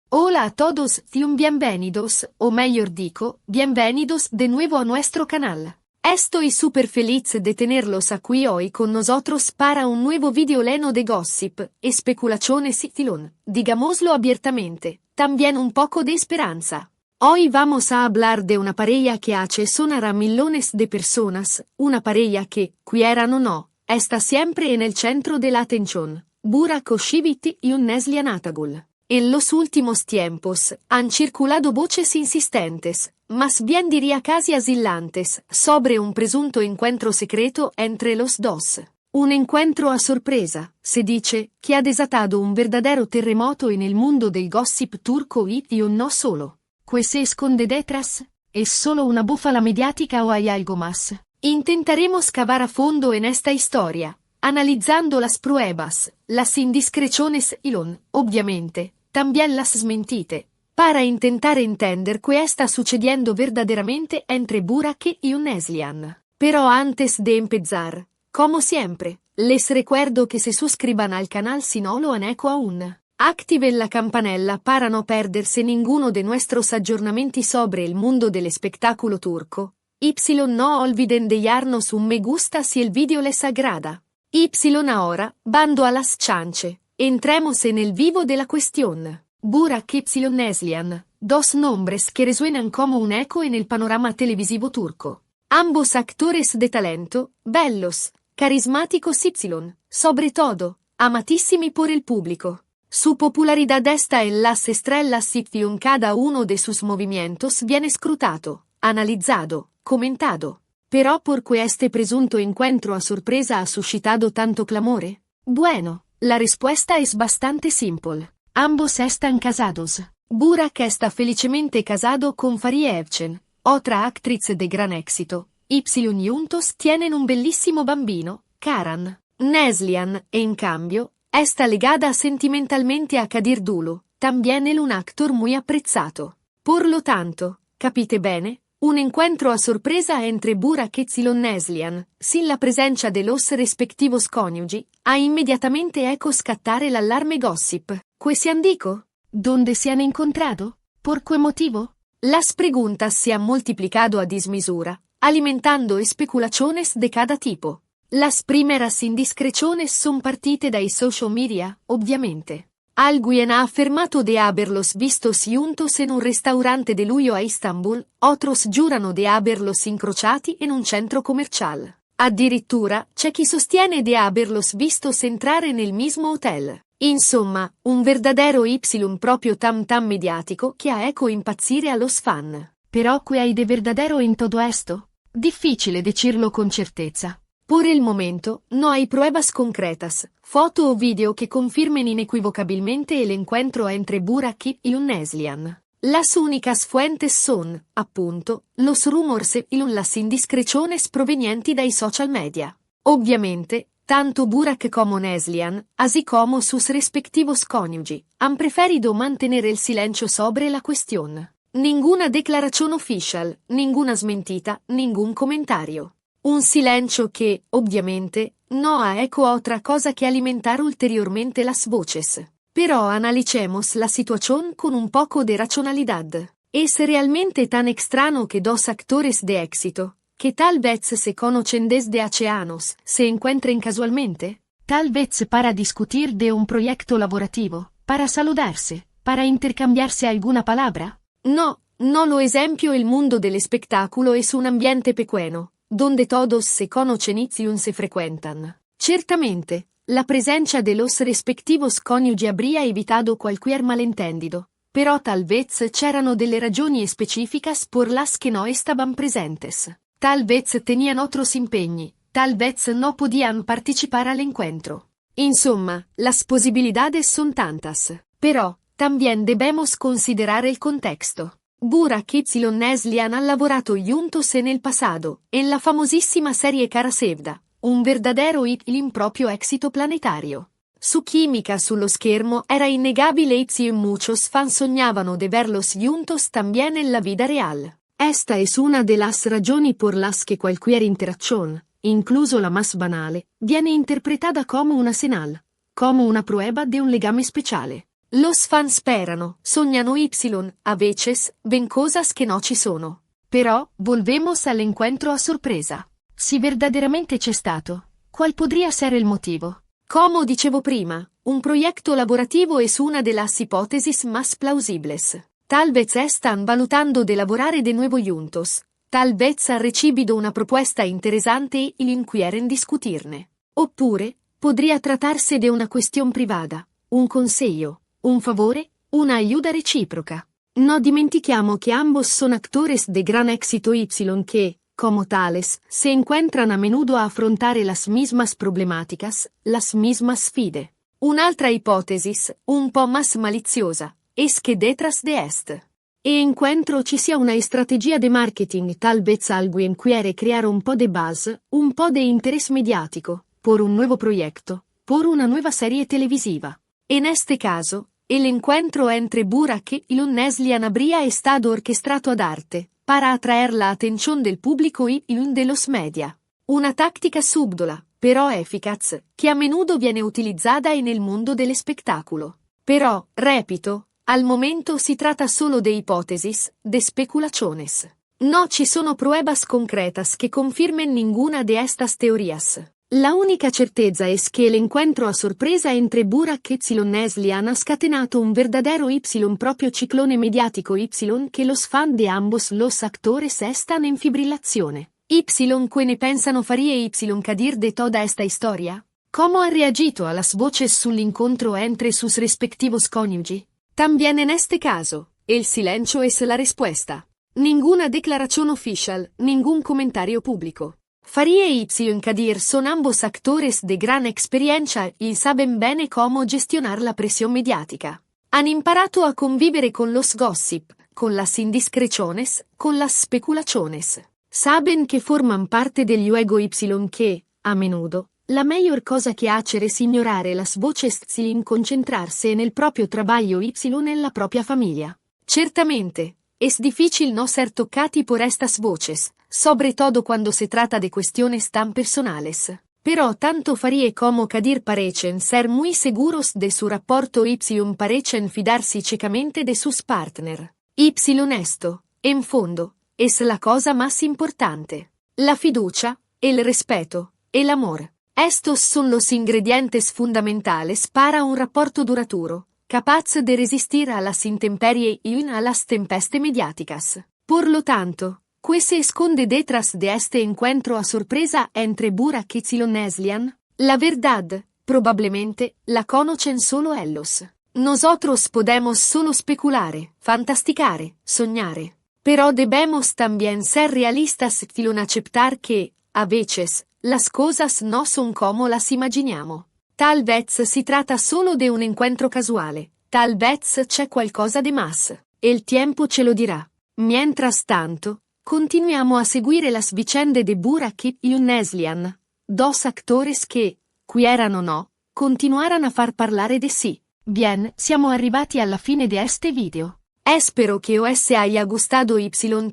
Hola a todos y bienvenidos, o mejor dicho, bienvenidos de nuevo a nuestro canal. Estoy súper feliz de tenerlos aquí hoy con nosotros para un nuevo video lleno de gossip, especulaciones y filón, digámoslo abiertamente, también un poco de esperanza. Hoy vamos a hablar de una pareja que hace sonar a millones de personas, una pareja que, quieran o no, está siempre en el centro de la atención, Burak Özçivit y Neslihan Atagül. En los últimos tiempos, han circulado voces insistentes, más bien diría casi asillantes, sobre un presunto encuentro secreto entre los dos. Un encuentro a sorpresa, se dice, que ha desatado un verdadero terremoto en el mundo del gossip turco y no solo. ¿Qué se esconde detrás? ¿Es solo una búfala mediática o hay algo más? Intentaremos cavar a fondo en esta historia, analizando las pruebas, las indiscreciones y, obviamente, también las smentite, para intentar entender qué está sucediendo verdaderamente entre Burak y Neslihan. Pero antes de empezar, como siempre, les recuerdo que se suscriban al canal si no lo han hecho aún. Activen la campanella para no perderse ninguno de nuestros aggiornamenti sobre el mundo del espectáculo turco. No olviden de darnos un me gusta si el video les agrada. Ahora, bando a las chanche. Entremos en el vivo de la cuestión. Burak y Neslihan, dos nombres que resuenan como un eco en el panorama televisivo turco. Ambos actores de talento, bellos, carismáticos y, sobre todo, amatissimi por el público. Su popularidad está en las estrellas y cada uno de sus movimientos viene scrutato, analizado, comentado. Pero ¿por qué este presunto encuentro a sorpresa ha suscitado tanto clamore? Bueno, la respuesta es bastante simple. Ambos están casados. Burak está felicemente casado con Fariye Evcen, otra actriz de gran éxito. Juntos tienen un bellissimo bambino, Karan. Neslihan, en cambio, está ligada sentimentalmente a Kadir Dulu, también él un actor muy apreciado. Por lo tanto, capite bene, un encuentro a sorpresa entre Burak y Neslihan, sin la presencia de los respectivos cónyugi, ha inmediatamente hecho scattare el alarme gossip. ¿Qué se han dicho? ¿Dónde se han encontrado? ¿Por qué motivo? Las preguntas se han multiplicado a dismisura, alimentando especulaciones de cada tipo. Las primeras indiscreciones son partite dai social media, ovviamente. Alguien ha affermato de haberlos vistos juntos en un restaurante de lujo a Istanbul, otros giurano de haberlos incrociati en un centro comercial. Addirittura, c'è chi sostiene de haberlos vistos entrare nel mismo hotel. Insomma, un verdadero proprio tam tam mediático que ha hecho impazzire a los fan. Pero ¿qué hay de verdadero en todo esto? Difficile decirlo con certeza. Por el momento, no hay pruebas concretas, foto o video que confirmen inequivocabilmente el encuentro entre Burak y Neslihan. Las únicas fuentes son, appunto, los rumors y las indiscreciones provenienti dai social media. Obviamente, tanto Burak como Neslihan, así como sus respectivos cónyugi, han preferido mantener el silencio sobre la cuestión. Ninguna declaración oficial, ninguna smentita, ningún comentario. Un silencio que, ovviamente, no ha hecho otra cosa que alimentar ulteriormente las voces. Pero analicemos la situación con un poco de racionalidad. ¿Es realmente tan extraño que dos actores de éxito, que tal vez se conocen desde hace años, se encuentren casualmente? Tal vez para discutir de un proyecto laborativo, para saludarse, para intercambiarse alguna palabra. No lo esempio el mundo del espectáculo es un ambiente pequeño, donde todos se conocen y se frecuentan. Certamente, la presencia de los respectivos cónyugi habría evitado cualquier malentendido, pero tal vez c'erano delle ragioni específicas por las que no estaban presentes. Tal vez tenían otros impegni, tal vez no podían participar al encuentro. Insomma, las posibilidades son tantas, pero también debemos considerar el contexto. Burak y Neslihan han lavorato juntos en el pasado, en la famosissima serie Kara Sevda, un verdadero improprio éxito planetario. Su química sullo schermo era innegabile y muchos fans soñaban de verlos juntos también en la vida real. Esta es una de las ragioni por las que cualquier interacción, incluso la más banale, viene interpretada como una señal, como una prueba de un legame speciale. Los fan sperano, sognano y, a veces, ven cosas que no ci sono. Pero, volvemos al encuentro a sorpresa. Si verdaderamente c'è stato, ¿cuál podría ser el motivo? Como dicevo prima, un proyecto laborativo es una de las hipótesis más plausibles. Tal vez están valutando de lavorare de nuevo juntos. Tal vez ha recibido una propuesta interesante y lo quieren discutirne. Oppure, podría tratarse de una cuestión privada, un consiglio, un favore, una ayuda recíproca. No dimentichiamo que ambos son actores de gran éxito y que, como tales, se encuentran a menudo a affrontare las mismas problemáticas, las mismas sfide. Un'altra ipótesis, un po' más maliziosa, es que detrás de encuentro ci sia una estrategia de marketing, tal vez alguien quiere crear un po' de buzz, un po' de interés mediático, por un nuevo proyecto, por una nueva serie televisiva. En este caso, el encuentro entre Burak y Neslihan habría estado orquestado ad arte, para atraer la atención del público y de los media. Una táctica subdola, però eficaz, que a menudo viene utilizzata en el mundo del espectáculo. Pero, repito, al momento si trata solo de hipótesis, de especulaciones. No ci sono pruebas concretas que confirmen ninguna de estas teorías. La única certeza es que el encuentro a sorpresa entre Burak y Neslihan ha scatenato un verdadero propio ciclone mediático que los fan de ambos los actores están en fibrillazione. ¿Qué ne pensano Farie y Kadir de toda esta historia? ¿Cómo ha reagito a las voces sull'incontro entre sus respectivos cónyuges? También en este caso, el silencio es la respuesta. Ninguna declaración oficial, ningún comentario público. Farie y Kadir son ambos actores de gran experiencia y saben bene cómo gestionar la presión mediática. Han imparato a convivere con los gossip, con las indiscreciones, con las speculaciones. Saben que forman parte del juego que, a menudo, la mejor cosa que hacer es ignorare las voces sin concentrarse en el propio trabajo en la propia familia. Certamente, es difícil no ser toccati por estas voces, sobre todo cuando se trata de cuestiones tan personales. Pero tanto Farie como Kadir parecen ser muy seguros de su rapporto parecen fidarsi ciecamente de sus partner. Esto, en fondo, es la cosa más importante. La fiducia, el respeto, el amor. Estos son los ingredientes fundamentales para un rapporto duraturo, capaz de resistir a las intemperie y a las tempeste mediáticas. Por lo tanto, ¿qué se esconde detrás de este encuentro a sorpresa entre Burak y Neslihan? La verdad, probablemente, la conocen solo ellos. Nosotros podemos solo especulare, fantasticare, soñare. Pero debemos también ser realistas y aceptar que, a veces, las cosas no son como las imaginamos. Tal vez si trata solo de un encuentro casuale, tal vez c'è qualcosa de más. El tiempo ce lo dirá. Mientras tanto, continuiamo a seguire las vicende de Burak y Neslihan, dos actores que, quieran o no, continuaran a far parlare de sí. Bien, siamo arrivati alla fine de este video. Espero que os haya gustado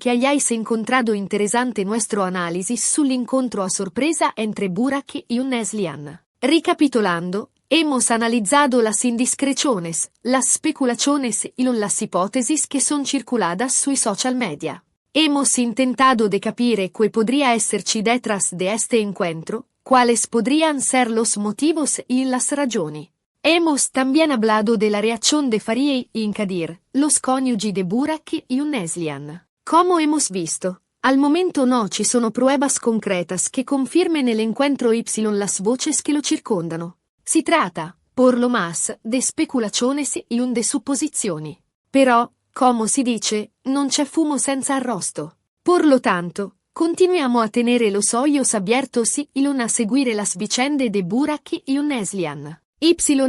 que hayáis encontrado interesante nuestro análisis sull'incontro a sorpresa entre Burak y Neslihan. Recapitulando, hemos analizado las indiscreciones, las speculaciones y las hipótesis que son circuladas sui social media. Hemos intentado de capire qué podría esserci detrás de este encuentro, cuáles podrían ser los motivos y las razones. Hemos también hablado de la reacción de Farie y Kadir, los cónyuges de Burak y Neslihan. Como hemos visto, al momento no ci sono pruebas concretas que confirmen el encuentro las voces que lo circondano. Si trata, por lo más, de speculaciones y de supposizioni. Però, como si dice, non c'è fumo senza arrosto. Por lo tanto, continuiamo a tenere los ojos abiertos y a seguire las vicende de Burak y Neslihan.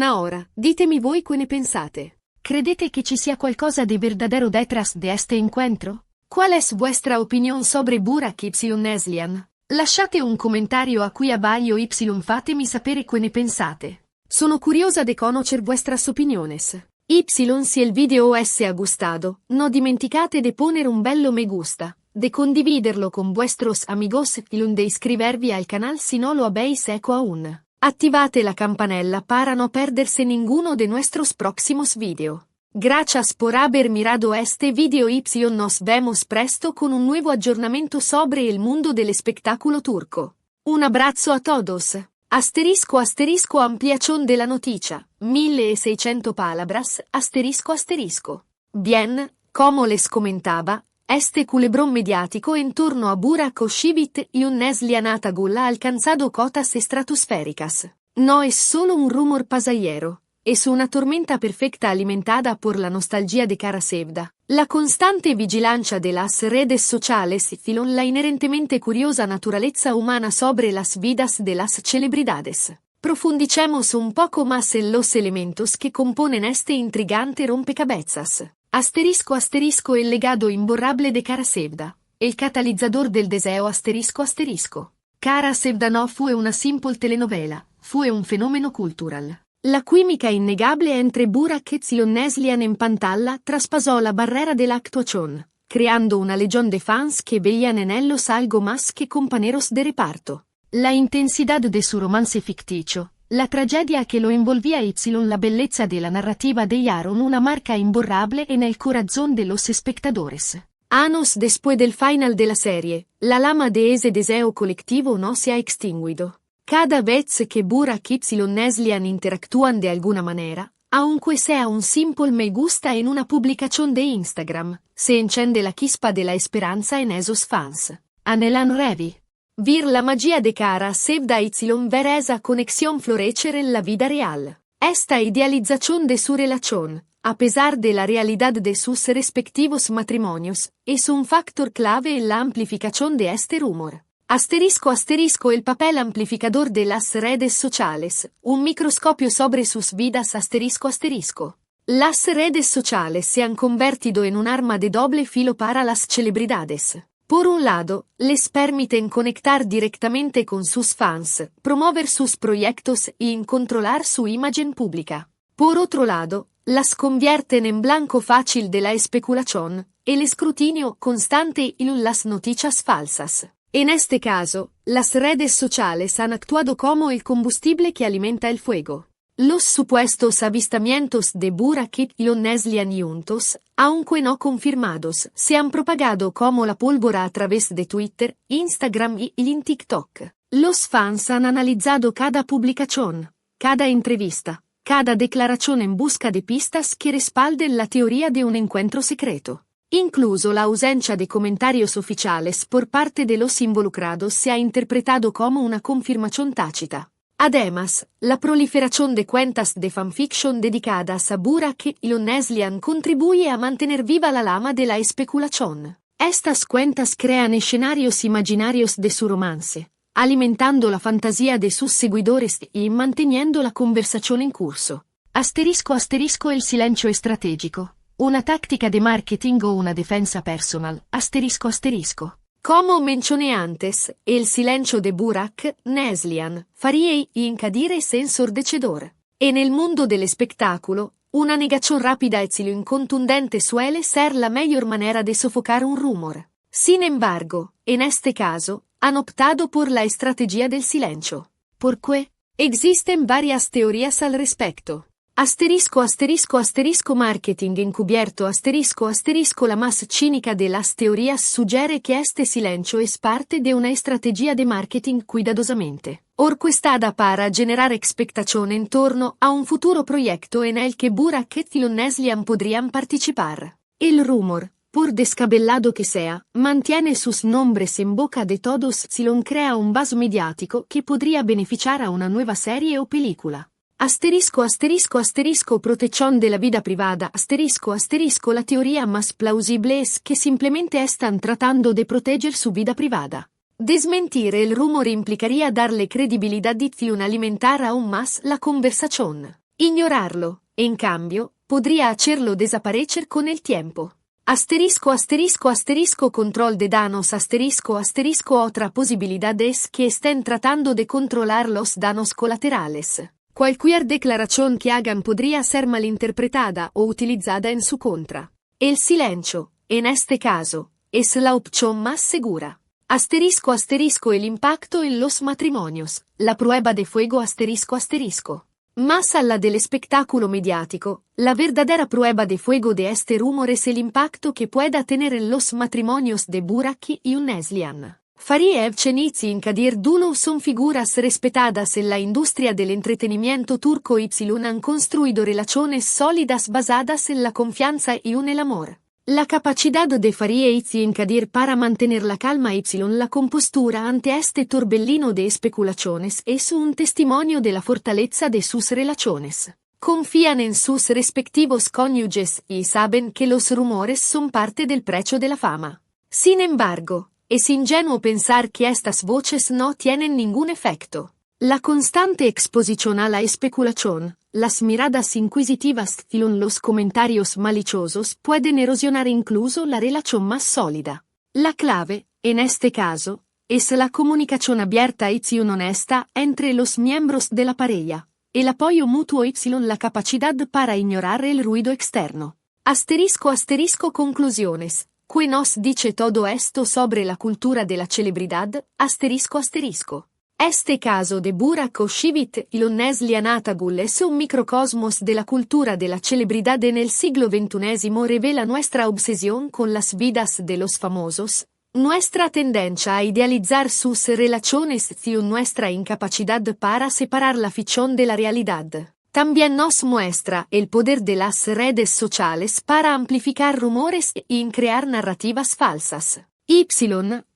Ahora, ditemi voi qué ne pensate. ¿Credete que ci sia qualcosa de verdadero detrás de este encuentro? ¿Cuál es vuestra opinión sobre Burak y Neslihan? Lasciate un commentario a qui abajo fatemi sapere qué ne pensate. Sono curiosa de conocer vuestras opiniones. Si el video os ha gustado, no dimenticate de poner un bello me gusta, de condividerlo con vuestros amigos y de inscribirvi al canal si no lo habéis hecho aún. Activate la campanella para no perderse ninguno de nuestros próximos video. Gracias por haber mirado este video y nos vemos presto con un nuevo aggiornamento sobre el mundo del espectáculo turco. Un abrazo a todos. Asterisco asterisco ampliación de la noticia, 1600 palabras, asterisco asterisco. Bien, como les comentaba, este culebrón mediático en torno a Burak Özçivit y un Neslihan Atagul ha alcanzado cotas estratosféricas. No es solo un rumor pasajero, es una tormenta perfecta alimentada por la nostalgia de Kara Sevda, la constante vigilancia de las redes sociales y la inerentemente curiosa naturaleza humana sobre las vidas de las celebridades. Profundicemos un poco más en los elementos que componen este intrigante rompecabezas. Asterisco asterisco el legado imborrable de Kara Sevda, el catalizador del deseo asterisco asterisco. Kara Sevda no fue una simple telenovela, fue un fenómeno cultural. La química innegable entre Burak y Neslihan en pantalla traspasó la barrera de la actuación, creando una legión de fans que veían en ellos algo más que compañeros de reparto. La intensidad de su romance ficticio, la tragedia que lo envolvía y la belleza de la narrativa dejaron una marca imborrable en el corazón de los espectadores. Años después del final de la serie, la llama de ese deseo colectivo no se ha extinguido. Cada vez que Burak y Neslihan interactúan de alguna manera, aunque sea un simple me gusta en una publicación de Instagram, se enciende la chispa de la esperanza en esos fans. Anhelan revi. Vir la magia de Kara Sevda y ver esa conexión florecer en la vida real. Esta idealización de su relación, a pesar de la realidad de sus respectivos matrimonios, es un factor clave en la amplificación de este rumor. Asterisco asterisco el papel amplificador de las redes sociales, un microscopio sobre sus vidas asterisco asterisco. Las redes sociales se han convertido en un arma de doble filo para las celebridades. Por un lado, les permiten conectar directamente con sus fans, promover sus proyectos y controlar su imagen pública. Por otro lado, las convierten en blanco fácil de la especulación, el escrutinio constante y las noticias falsas. En este caso, las redes sociales han actuado como el combustible que alimenta el fuego. Los supuestos avistamientos de Burak y Neslihan juntos, aunque no confirmados, se han propagado como la pólvora a través de Twitter, Instagram y en TikTok. Los fans han analizado cada publicación, cada entrevista, cada declaración en busca de pistas que respalden la teoría de un encuentro secreto. Incluso la ausencia de comentarios oficiales por parte de los involucrados se ha interpretado como una confirmación tácita. Además, la proliferación de cuentas de fanfiction dedicadas a Burak y Neslihan contribuye a mantener viva la llama de la especulación. Estas cuentas crean escenarios imaginarios de su romance, alimentando la fantasía de sus seguidores y manteniendo la conversación en curso. Asterisco asterisco el silencio estratégico, una táctica de marketing o una defensa personal, asterisco asterisco. Como mencioné antes, el silencio de Burak Neslihan faría incadir ese ensordecedor. En el mundo del espectáculo, una negación rápida y incontundente suele ser la mejor manera de sofocar un rumor. Sin embargo, en este caso, han optado por la estrategia del silencio. ¿Por qué? Existen varias teorías al respecto. Asterisco asterisco asterisco marketing encubierto asterisco asterisco la más cínica de las teorías sugiere que este silencio es parte de una estrategia de marketing cuidadosamente orquestada para generar expectación en torno a un futuro proyecto en el que Burak y Neslihan podrían participar. El rumor, por descabellado que sea, mantiene sus nombres en boca de todos si lo crea un vaso mediático que podría beneficiar a una nueva serie o película. Asterisco asterisco asterisco protección de la vida privada asterisco asterisco la teoría más plausible es que simplemente están tratando de proteger su vida privada. Desmentir el rumor implicaría darle credibilidad y alimentar aún más la conversación. Ignorarlo, en cambio, podría hacerlo desaparecer con el tiempo. Asterisco asterisco asterisco control de daños asterisco asterisco otra posibilidad es que estén tratando de controlar los daños colaterales. Cualquier declaración que hagan podría ser malinterpretada o utilizada en su contra. El silencio, en este caso, es la opción más segura. Asterisco asterisco el impacto en los matrimonios, la prueba de fuego asterisco asterisco. Más allá del espectáculo mediático, la verdadera prueba de fuego de este rumor es el impacto que pueda tener en los matrimonios de Burak y Neslihan. Faria Evcenitz y Kadir Dulo son figuras respetadas en la industria del entretenimiento turco y han construido relaciones sólidas basadas en la confianza y en el amor. La capacidad de Faria y Kadir para mantener la calma y la compostura ante este torbellino de especulaciones es un testimonio de la fortaleza de sus relaciones. Confían en sus respectivos cónyuges y saben que los rumores son parte del precio de la fama. Sin embargo, es ingenuo pensar que estas voces no tienen ningún efecto. La constante exposición a la especulación, las miradas inquisitivas y los comentarios maliciosos pueden erosionar incluso la relación más sólida. La clave, en este caso, es la comunicación abierta y honesta entre los miembros de la pareja, el apoyo mutuo y la capacidad para ignorar el ruido externo. Asterisco asterisco conclusiones. ¿Qué nos dice todo esto sobre la cultura de la celebridad? Asterisco asterisco. Este caso de Burak Özçivit y Neslihan Atagul es un microcosmos de la cultura de la celebridad en el siglo XXI. Revela nuestra obsesión con las vidas de los famosos, nuestra tendencia a idealizar sus relaciones y nuestra incapacidad para separar la ficción de la realidad. También nos muestra el poder de las redes sociales para amplificar rumores y crear narrativas falsas.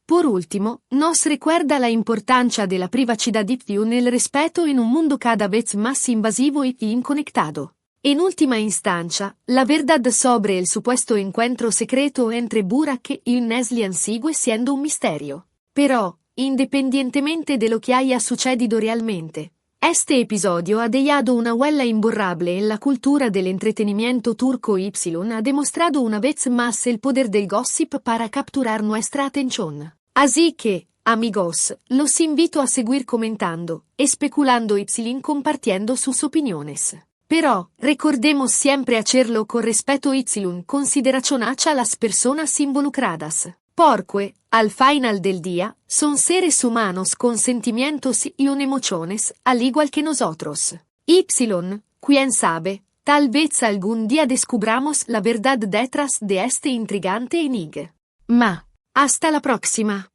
Por último, nos recuerda la importancia de la privacidad y el respeto en un mundo cada vez más invasivo y inconectado. En última instancia, la verdad sobre el supuesto encuentro secreto entre Burak y Neslihan sigue siendo un misterio. Pero, independientemente de lo que haya sucedido realmente, este episodio ha dejado una huella imborrable en la cultura del entretenimiento turco y ha demostrado una vez más el poder del gossip para capturar nuestra atención. Así que, amigos, los invito a seguir comentando, especulando y compartiendo sus opiniones. Pero, recordemos siempre hacerlo con respeto y consideración hacia las personas involucradas. Porque, al final del día, son seres humanos con sentimientos y emociones, al igual que nosotros. Quién sabe, tal vez algún día descubramos la verdad detrás de este intrigante enigma. Hasta la próxima.